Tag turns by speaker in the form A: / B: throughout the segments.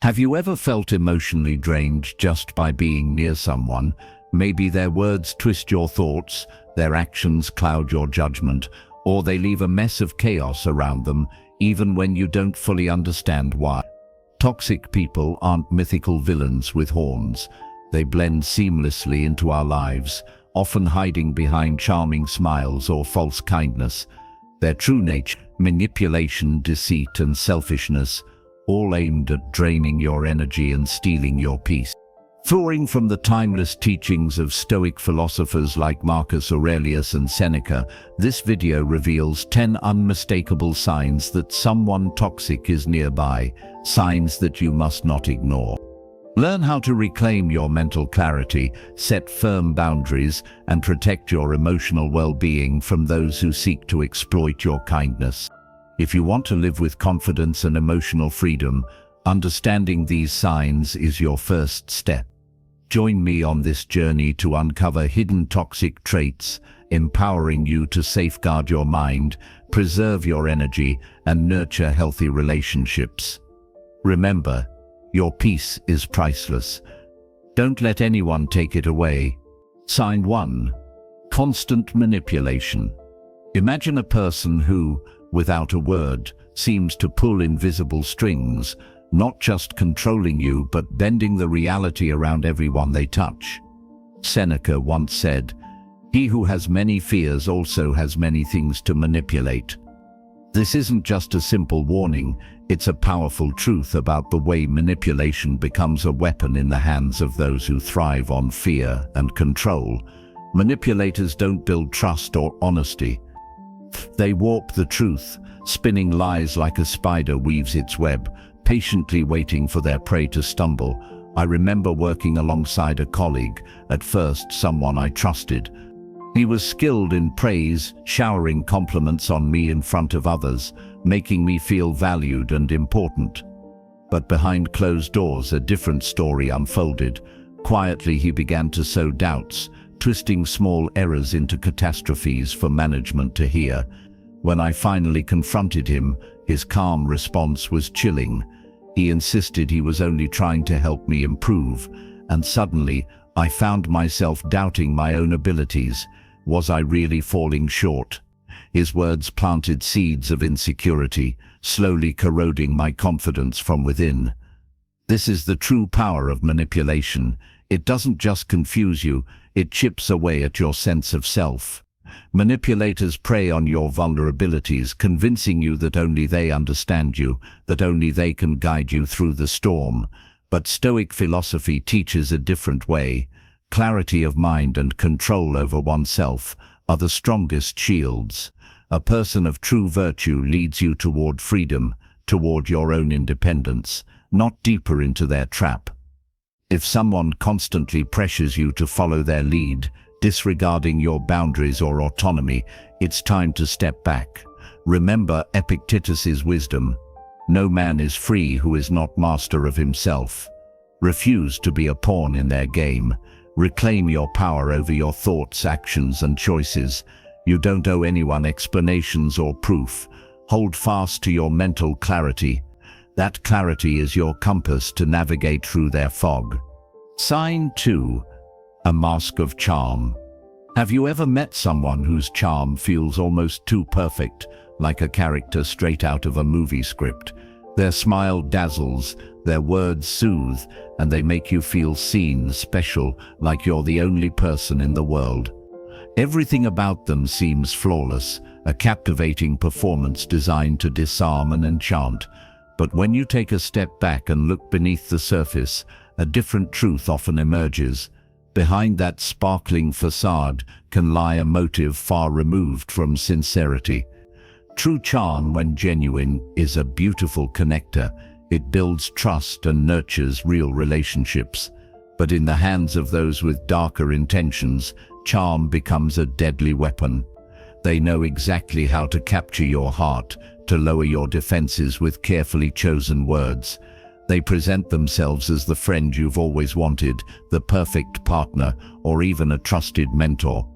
A: Have you ever felt emotionally drained just by being near someone? Maybe their words twist your thoughts, their actions cloud your judgment, or they leave a mess of chaos around them, even when you don't fully understand why. Toxic people aren't mythical villains with horns. They blend seamlessly into our lives, often hiding behind charming smiles or false kindness. Their true nature, manipulation, deceit, and selfishness, all aimed at draining your energy and stealing your peace. Drawing from the timeless teachings of Stoic philosophers like Marcus Aurelius and Seneca, this video reveals 10 unmistakable signs that someone toxic is nearby, signs that you must not ignore. Learn how to reclaim your mental clarity, set firm boundaries, and protect your emotional well-being from those who seek to exploit your kindness. If you want to live with confidence and emotional freedom, understanding these signs is your first step. Join me on this journey to uncover hidden toxic traits, empowering you to safeguard your mind, preserve your energy, and nurture healthy relationships. Remember, your peace is priceless. Don't let anyone take it away. Sign 1. Constant manipulation. Imagine a person who, without a word, seems to pull invisible strings, not just controlling you but bending the reality around everyone they touch. Seneca once said, "He who has many fears also has many things to manipulate." This isn't just a simple warning, it's a powerful truth about the way manipulation becomes a weapon in the hands of those who thrive on fear and control. Manipulators don't build trust or honesty. They warp the truth, spinning lies like a spider weaves its web, patiently waiting for their prey to stumble. I remember working alongside a colleague, at first someone I trusted. He was skilled in praise, showering compliments on me in front of others, making me feel valued and important. But behind closed doors, a different story unfolded. Quietly he began to sow doubts, twisting small errors into catastrophes for management to hear. When I finally confronted him, his calm response was chilling. He insisted he was only trying to help me improve, and suddenly I found myself doubting my own abilities. Was I really falling short? His words planted seeds of insecurity, slowly corroding my confidence from within. This is the true power of manipulation. It doesn't just confuse you, it chips away at your sense of self. Manipulators prey on your vulnerabilities, convincing you that only they understand you, that only they can guide you through the storm. But Stoic philosophy teaches a different way. Clarity of mind and control over oneself are the strongest shields. A person of true virtue leads you toward freedom, toward your own independence, not deeper into their trap. If someone constantly pressures you to follow their lead, disregarding your boundaries or autonomy, it's time to step back. Remember Epictetus's wisdom: no man is free who is not master of himself. Refuse to be a pawn in their game. Reclaim your power over your thoughts, actions, and choices. You don't owe anyone explanations or proof. Hold fast to your mental clarity. That clarity is your compass to navigate through their fog. Sign 2. A mask of charm. Have you ever met someone whose charm feels almost too perfect, like a character straight out of a movie script? Their smile dazzles, their words soothe, and they make you feel seen, special, like you're the only person in the world. Everything about them seems flawless, a captivating performance designed to disarm and enchant. But when you take a step back and look beneath the surface, a different truth often emerges. Behind that sparkling facade can lie a motive far removed from sincerity. True charm, when genuine, is a beautiful connector. It builds trust and nurtures real relationships. But in the hands of those with darker intentions, charm becomes a deadly weapon. They know exactly how to capture your heart, to lower your defenses with carefully chosen words. They present themselves as the friend you've always wanted, the perfect partner, or even a trusted mentor.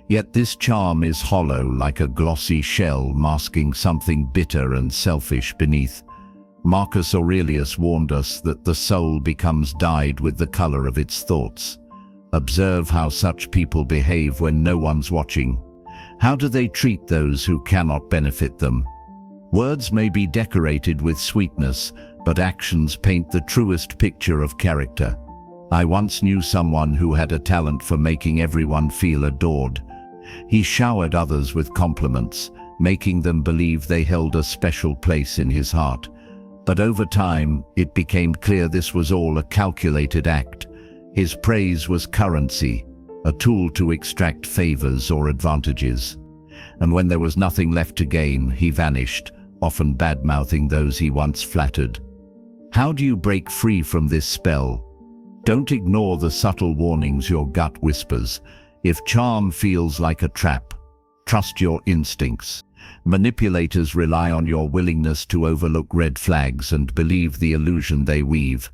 A: Yet this charm is hollow, like a glossy shell masking something bitter and selfish beneath. Marcus Aurelius warned us that the soul becomes dyed with the color of its thoughts. Observe how such people behave when no one's watching. How do they treat those who cannot benefit them? Words may be decorated with sweetness, but actions paint the truest picture of character. I once knew someone who had a talent for making everyone feel adored. He showered others with compliments, making them believe they held a special place in his heart. But over time, it became clear this was all a calculated act. His praise was currency, a tool to extract favors or advantages. And when there was nothing left to gain, he vanished, often bad-mouthing those he once flattered. How do you break free from this spell? Don't ignore the subtle warnings your gut whispers. If charm feels like a trap, trust your instincts. Manipulators rely on your willingness to overlook red flags and believe the illusion they weave.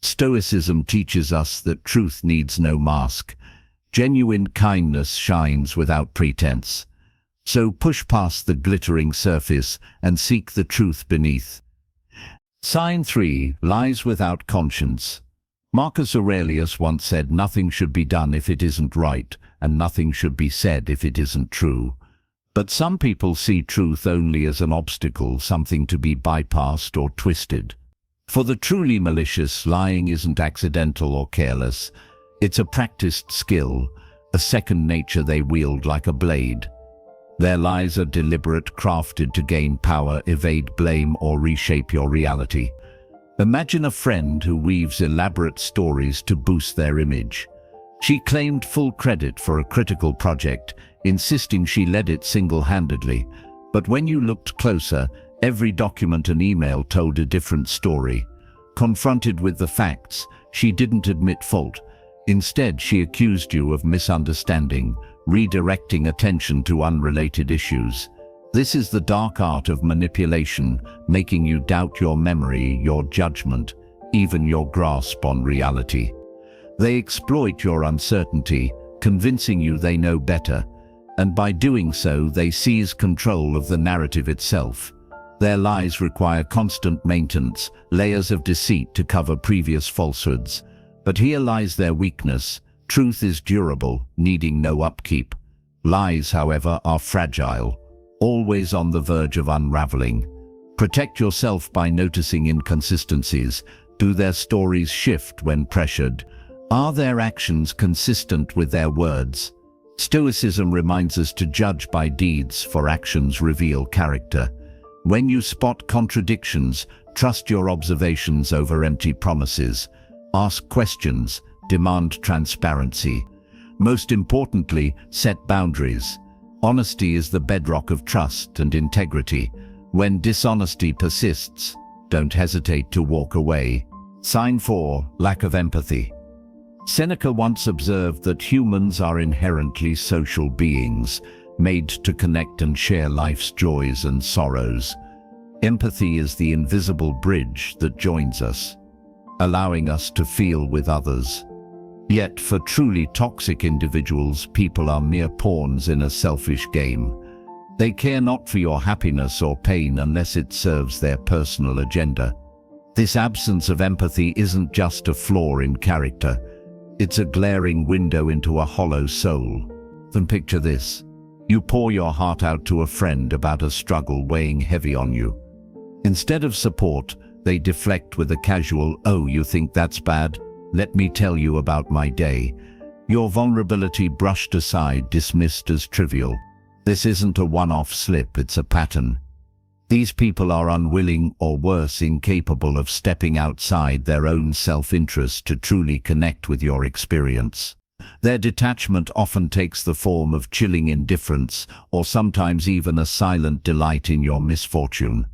A: Stoicism teaches us that truth needs no mask. Genuine kindness shines without pretense. So push past the glittering surface and seek the truth beneath. Sign 3. Lies without conscience. Marcus Aurelius once said nothing should be done if it isn't right, and nothing should be said if it isn't true. But some people see truth only as an obstacle, something to be bypassed or twisted. For the truly malicious, lying isn't accidental or careless. It's a practiced skill, a second nature they wield like a blade. Their lies are deliberate, crafted to gain power, evade blame, or reshape your reality. Imagine a friend who weaves elaborate stories to boost their image. She claimed full credit for a critical project, insisting she led it single-handedly. But when you looked closer, every document and email told a different story. Confronted with the facts, she didn't admit fault. Instead, she accused you of misunderstanding, redirecting attention to unrelated issues. This is the dark art of manipulation, making you doubt your memory, your judgment, even your grasp on reality. They exploit your uncertainty, convincing you they know better, and by doing so, they seize control of the narrative itself. Their lies require constant maintenance, layers of deceit to cover previous falsehoods. But here lies their weakness. Truth is durable, needing no upkeep. Lies, however, are fragile, always on the verge of unraveling. Protect yourself by noticing inconsistencies. Do their stories shift when pressured? Are their actions consistent with their words? Stoicism reminds us to judge by deeds, for actions reveal character. When you spot contradictions, trust your observations over empty promises. Ask questions, demand transparency. Most importantly, set boundaries. Honesty is the bedrock of trust and integrity. When dishonesty persists, don't hesitate to walk away. Sign 4. Lack of empathy. Seneca once observed that humans are inherently social beings, made to connect and share life's joys and sorrows. Empathy is the invisible bridge that joins us, allowing us to feel with others. Yet for truly toxic individuals, people are mere pawns in a selfish game. They care not for your happiness or pain unless it serves their personal agenda. This absence of empathy isn't just a flaw in character. It's a glaring window into a hollow soul. Then picture this. You pour your heart out to a friend about a struggle weighing heavy on you. Instead of support, they deflect with a casual, "Oh, you think that's bad? Let me tell you about my day." Your vulnerability brushed aside, dismissed as trivial. This isn't a one-off slip, it's a pattern. These people are unwilling, or worse, incapable of stepping outside their own self-interest to truly connect with your experience. Their detachment often takes the form of chilling indifference, or sometimes even a silent delight in your misfortune.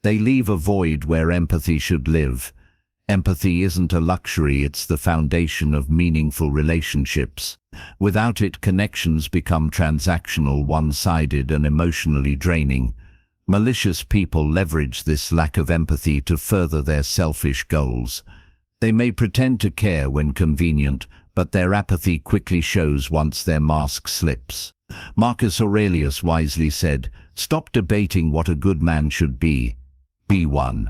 A: They leave a void where empathy should live. Empathy isn't a luxury, it's the foundation of meaningful relationships. Without it, connections become transactional, one-sided, and emotionally draining. Malicious people leverage this lack of empathy to further their selfish goals. They may pretend to care when convenient, but their apathy quickly shows once their mask slips. Marcus Aurelius wisely said, "Stop debating what a good man should be. Be one."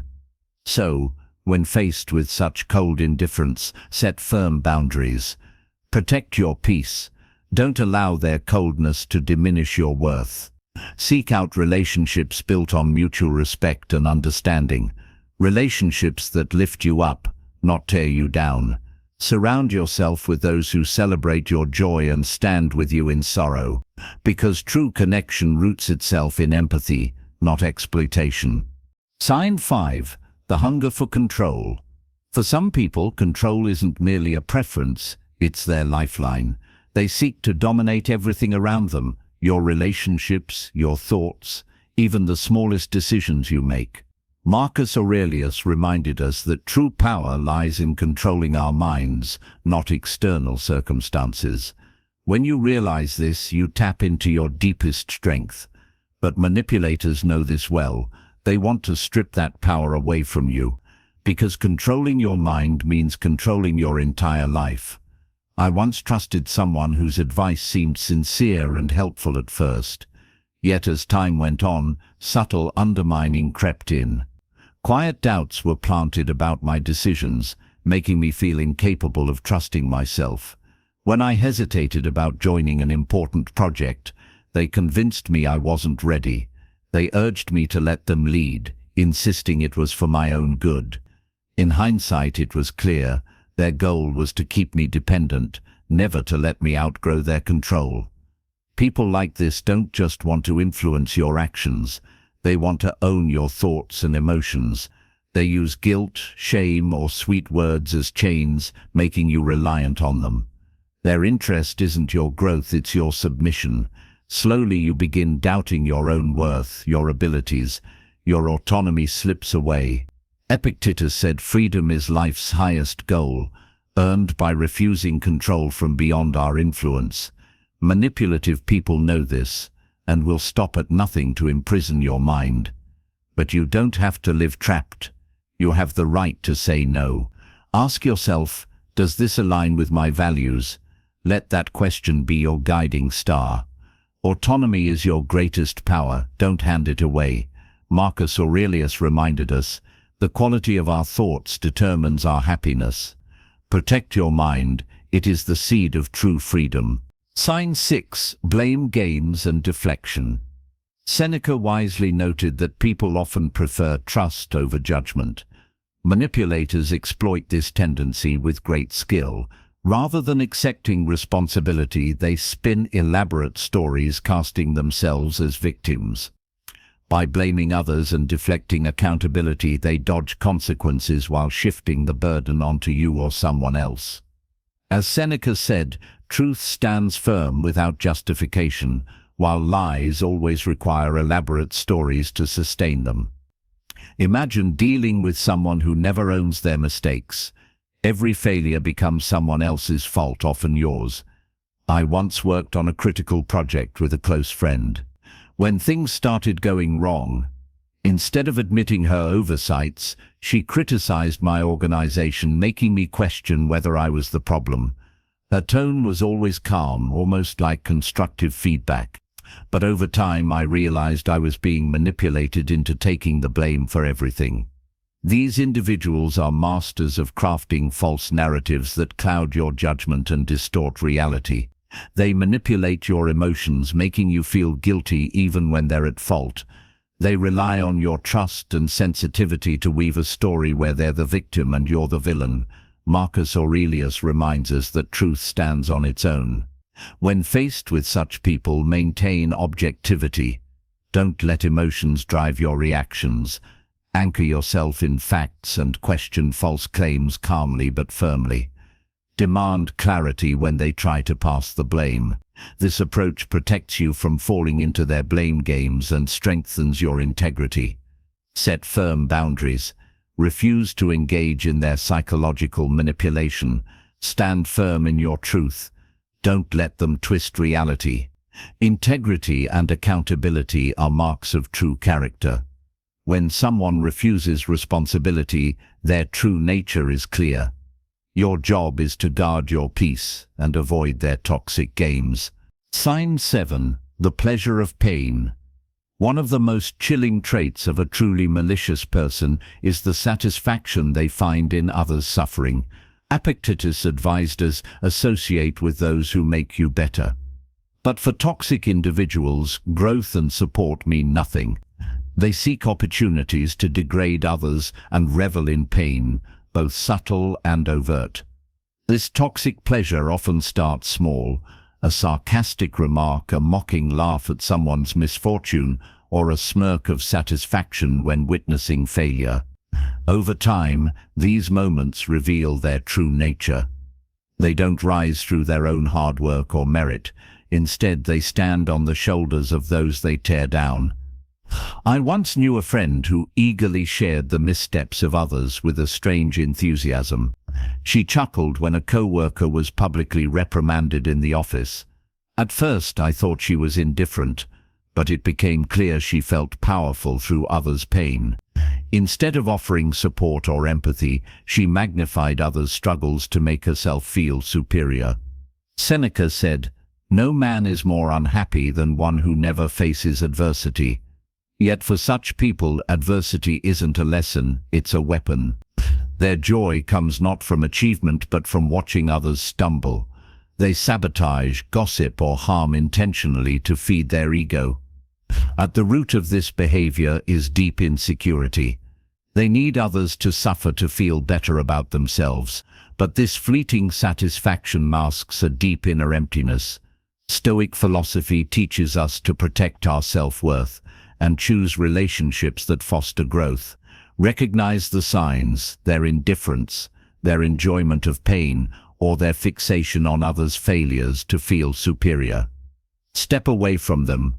A: So, when faced with such cold indifference, set firm boundaries. Protect your peace. Don't allow their coldness to diminish your worth. Seek out relationships built on mutual respect and understanding. Relationships that lift you up, not tear you down. Surround yourself with those who celebrate your joy and stand with you in sorrow, because true connection roots itself in empathy, not exploitation. Sign 5. The hunger for control. For some people, control isn't merely a preference, it's their lifeline. They seek to dominate everything around them, your relationships, your thoughts, even the smallest decisions you make. Marcus Aurelius reminded us that true power lies in controlling our minds, not external circumstances. When you realize this, you tap into your deepest strength. But manipulators know this well. They want to strip that power away from you, because controlling your mind means controlling your entire life. I once trusted someone whose advice seemed sincere and helpful at first. Yet as time went on, subtle undermining crept in. Quiet doubts were planted about my decisions, making me feel incapable of trusting myself. When I hesitated about joining an important project, they convinced me I wasn't ready. They urged me to let them lead, insisting it was for my own good. In hindsight, it was clear their goal was to keep me dependent, never to let me outgrow their control. People like this don't just want to influence your actions. They want to own your thoughts and emotions. They use guilt, shame, or sweet words as chains, making you reliant on them. Their interest isn't your growth, it's your submission. Slowly you begin doubting your own worth, your abilities. Your autonomy slips away. Epictetus said freedom is life's highest goal, earned by refusing control from beyond our influence. Manipulative people know this, and will stop at nothing to imprison your mind. But you don't have to live trapped. You have the right to say no. Ask yourself, does this align with my values? Let that question be your guiding star. Autonomy is your greatest power, don't hand it away. Marcus Aurelius reminded us, the quality of our thoughts determines our happiness. Protect your mind, it is the seed of true freedom. Sign 6. Blame games and deflection. Seneca wisely noted that people often prefer trust over judgment. Manipulators exploit this tendency with great skill. Rather than accepting responsibility, they spin elaborate stories, casting themselves as victims. By blaming others and deflecting accountability, they dodge consequences while shifting the burden onto you or someone else. As Seneca said, truth stands firm without justification, while lies always require elaborate stories to sustain them. Imagine dealing with someone who never owns their mistakes. Every failure becomes someone else's fault, often yours. I once worked on a critical project with a close friend. When things started going wrong, instead of admitting her oversights, she criticized my organization, making me question whether I was the problem. Her tone was always calm, almost like constructive feedback. But over time I realized I was being manipulated into taking the blame for everything. These individuals are masters of crafting false narratives that cloud your judgment and distort reality. They manipulate your emotions, making you feel guilty even when they're at fault. They rely on your trust and sensitivity to weave a story where they're the victim and you're the villain. Marcus Aurelius reminds us that truth stands on its own. When faced with such people, maintain objectivity. Don't let emotions drive your reactions. Anchor yourself in facts and question false claims calmly but firmly. Demand clarity when they try to pass the blame. This approach protects you from falling into their blame games and strengthens your integrity. Set firm boundaries. Refuse to engage in their psychological manipulation. Stand firm in your truth. Don't let them twist reality. Integrity and accountability are marks of true character. When someone refuses responsibility, their true nature is clear. Your job is to guard your peace and avoid their toxic games. Sign 7. The pleasure of pain. One of the most chilling traits of a truly malicious person is the satisfaction they find in others' suffering. Epictetus advised us, associate with those who make you better. But for toxic individuals, growth and support mean nothing. They seek opportunities to degrade others and revel in pain, both subtle and overt. This toxic pleasure often starts small: a sarcastic remark, a mocking laugh at someone's misfortune, or a smirk of satisfaction when witnessing failure. Over time, these moments reveal their true nature. They don't rise through their own hard work or merit. Instead, they stand on the shoulders of those they tear down. I once knew a friend who eagerly shared the missteps of others with a strange enthusiasm. She chuckled when a co-worker was publicly reprimanded in the office. At first, I thought she was indifferent, but it became clear she felt powerful through others' pain. Instead of offering support or empathy, she magnified others' struggles to make herself feel superior. Seneca said, "No man is more unhappy than one who never faces adversity." Yet for such people, adversity isn't a lesson, it's a weapon. Their joy comes not from achievement but from watching others stumble. They sabotage, gossip, or harm intentionally to feed their ego. At the root of this behavior is deep insecurity. They need others to suffer to feel better about themselves, but this fleeting satisfaction masks a deep inner emptiness. Stoic philosophy teaches us to protect our self-worth and choose relationships that foster growth. Recognize the signs: their indifference, their enjoyment of pain, or their fixation on others' failures to feel superior. Step away from them.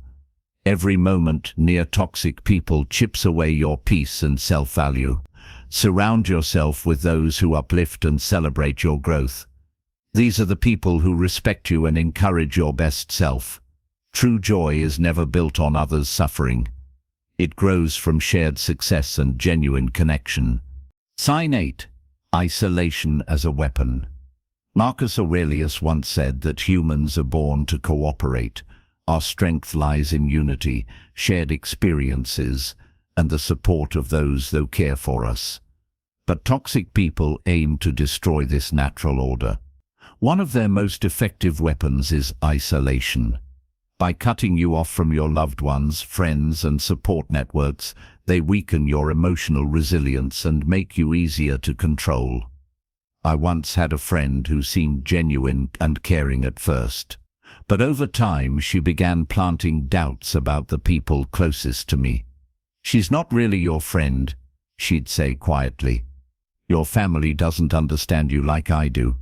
A: Every moment near toxic people chips away your peace and self-value. Surround yourself with those who uplift and celebrate your growth. These are the people who respect you and encourage your best self. True joy is never built on others' suffering. It grows from shared success and genuine connection. Sign 8. Isolation as a weapon. Marcus Aurelius once said that humans are born to cooperate. Our strength lies in unity, shared experiences, and the support of those who care for us. But toxic people aim to destroy this natural order. One of their most effective weapons is isolation. By cutting you off from your loved ones, friends, and support networks, they weaken your emotional resilience and make you easier to control. I once had a friend who seemed genuine and caring at first, but over time she began planting doubts about the people closest to me. "She's not really your friend," she'd say quietly. "Your family doesn't understand you like I do."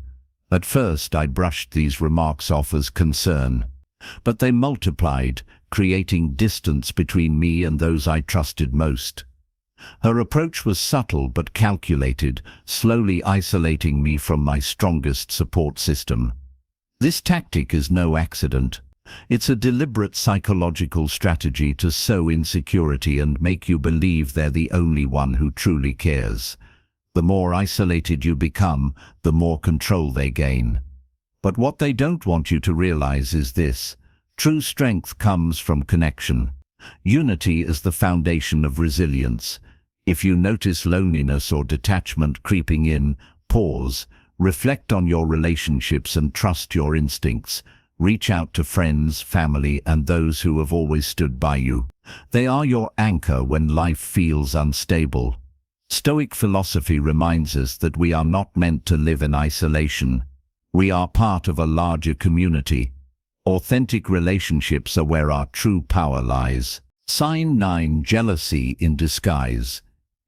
A: At first I brushed these remarks off as concern, but they multiplied, creating distance between me and those I trusted most. Her approach was subtle but calculated, slowly isolating me from my strongest support system. This tactic is no accident. It's a deliberate psychological strategy to sow insecurity and make you believe they're the only one who truly cares. The more isolated you become, the more control they gain. But what they don't want you to realize is this: true strength comes from connection. Unity is the foundation of resilience. If you notice loneliness or detachment creeping in, pause, reflect on your relationships and trust your instincts. Reach out to friends, family, and those who have always stood by you. They are your anchor when life feels unstable. Stoic philosophy reminds us that we are not meant to live in isolation. We are part of a larger community. Authentic relationships are where our true power lies. Sign 9. Jealousy in disguise.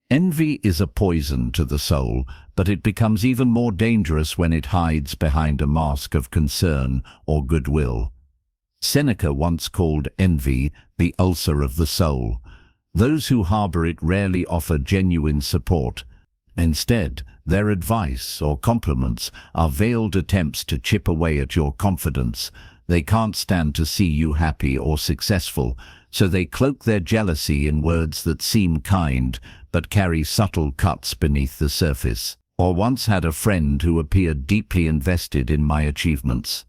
A: Envy is a poison to the soul, but it becomes even more dangerous when it hides behind a mask of concern or goodwill. Seneca once called envy the ulcer of the soul. Those who harbor it rarely offer genuine support. Instead, their advice or compliments are veiled attempts to chip away at your confidence. They can't stand to see you happy or successful, so they cloak their jealousy in words that seem kind but carry subtle cuts beneath the surface. I once had a friend who appeared deeply invested in my achievements.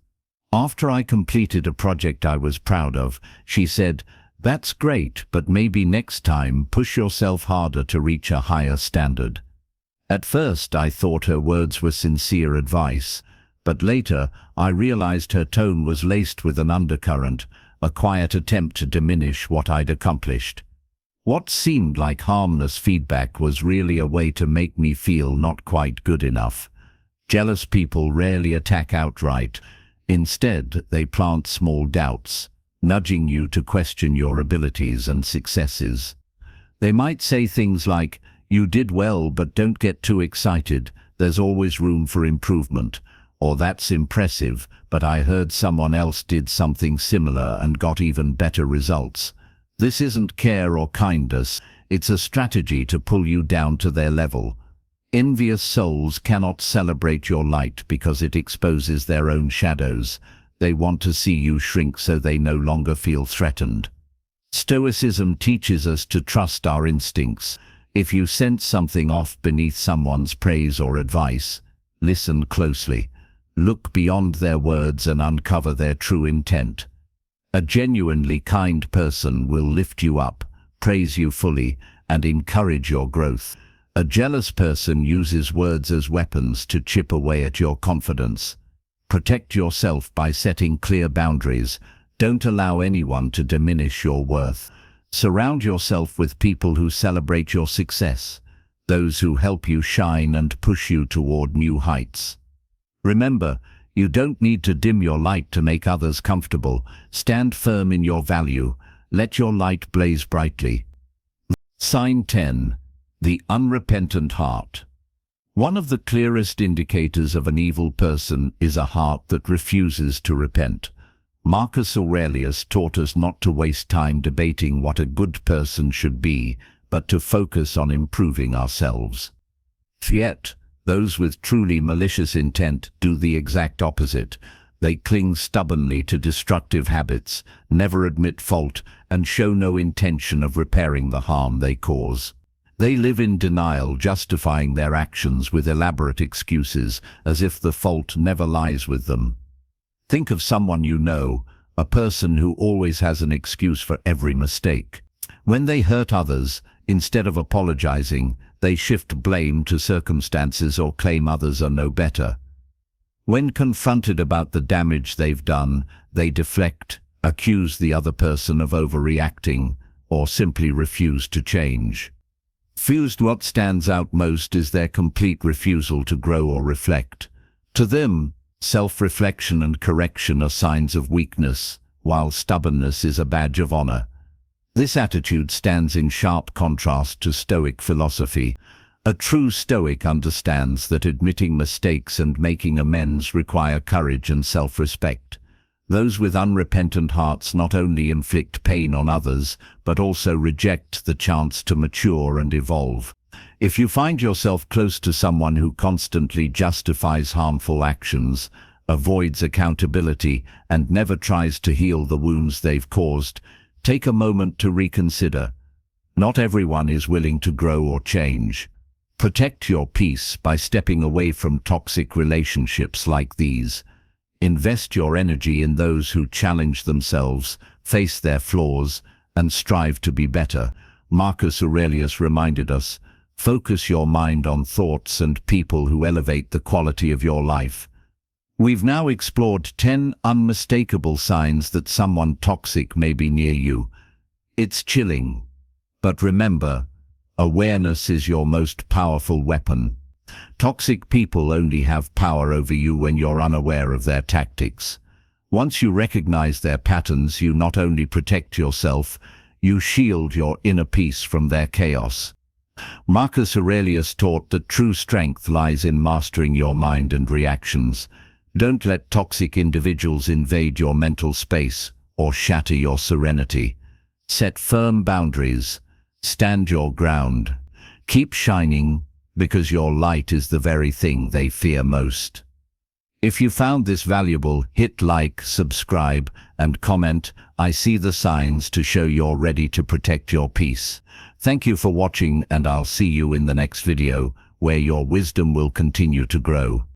A: After I completed a project I was proud of, she said, That's great, but maybe next time push yourself harder to reach a higher standard. At first I thought her words were sincere advice, but later I realized her tone was laced with an undercurrent, a quiet attempt to diminish what I'd accomplished. What seemed like harmless feedback was really a way to make me feel not quite good enough. Jealous people rarely attack outright. Instead, they plant small doubts, nudging you to question your abilities and successes. They might say things like, "You did well, but don't get too excited. There's always room for improvement." Or, "That's impressive, but I heard someone else did something similar and got even better results." This isn't care or kindness, it's a strategy to pull you down to their level. Envious souls cannot celebrate your light because it exposes their own shadows. They want to see you shrink so they no longer feel threatened. Stoicism teaches us to trust our instincts. If you sense something off beneath someone's praise or advice, listen closely. Look beyond their words and uncover their true intent. A genuinely kind person will lift you up, praise you fully, and encourage your growth. A jealous person uses words as weapons to chip away at your confidence. Protect yourself by setting clear boundaries. Don't allow anyone to diminish your worth. Surround yourself with people who celebrate your success, those who help you shine and push you toward new heights. Remember, you don't need to dim your light to make others comfortable. Stand firm in your value. Let your light blaze brightly. Sign 10. The unrepentant heart. One of the clearest indicators of an evil person is a heart that refuses to repent. Marcus Aurelius taught us not to waste time debating what a good person should be, but to focus on improving ourselves. Yet, those with truly malicious intent do the exact opposite. They cling stubbornly to destructive habits, never admit fault, and show no intention of repairing the harm they cause. They live in denial, justifying their actions with elaborate excuses, as if the fault never lies with them. Think of someone you know, a person who always has an excuse for every mistake. When they hurt others, instead of apologizing, they shift blame to circumstances or claim others are no better. When confronted about the damage they've done, they deflect, accuse the other person of overreacting, or simply refuse to change. What stands out most is their complete refusal to grow or reflect. To them, self-reflection and correction are signs of weakness, while stubbornness is a badge of honor. This attitude stands in sharp contrast to Stoic philosophy. A true Stoic understands that admitting mistakes and making amends require courage and self-respect. Those with unrepentant hearts not only inflict pain on others, but also reject the chance to mature and evolve. If you find yourself close to someone who constantly justifies harmful actions, avoids accountability, and never tries to heal the wounds they've caused, take a moment to reconsider. Not everyone is willing to grow or change. Protect your peace by stepping away from toxic relationships like these. Invest your energy in those who challenge themselves, face their flaws, and strive to be better. Marcus Aurelius reminded us, focus your mind on thoughts and people who elevate the quality of your life. We've now explored 10 unmistakable signs that someone toxic may be near you. It's chilling. But remember, awareness is your most powerful weapon. Toxic people only have power over you when you're unaware of their tactics. Once you recognize their patterns, you not only protect yourself, you shield your inner peace from their chaos. Marcus Aurelius taught that true strength lies in mastering your mind and reactions. Don't let toxic individuals invade your mental space or shatter your serenity. Set firm boundaries. Stand your ground. Keep shining, because your light is the very thing they fear most. If you found this valuable, hit like, subscribe, and comment. I see the signs to show you're ready to protect your peace. Thank you for watching, and I'll see you in the next video, where your wisdom will continue to grow.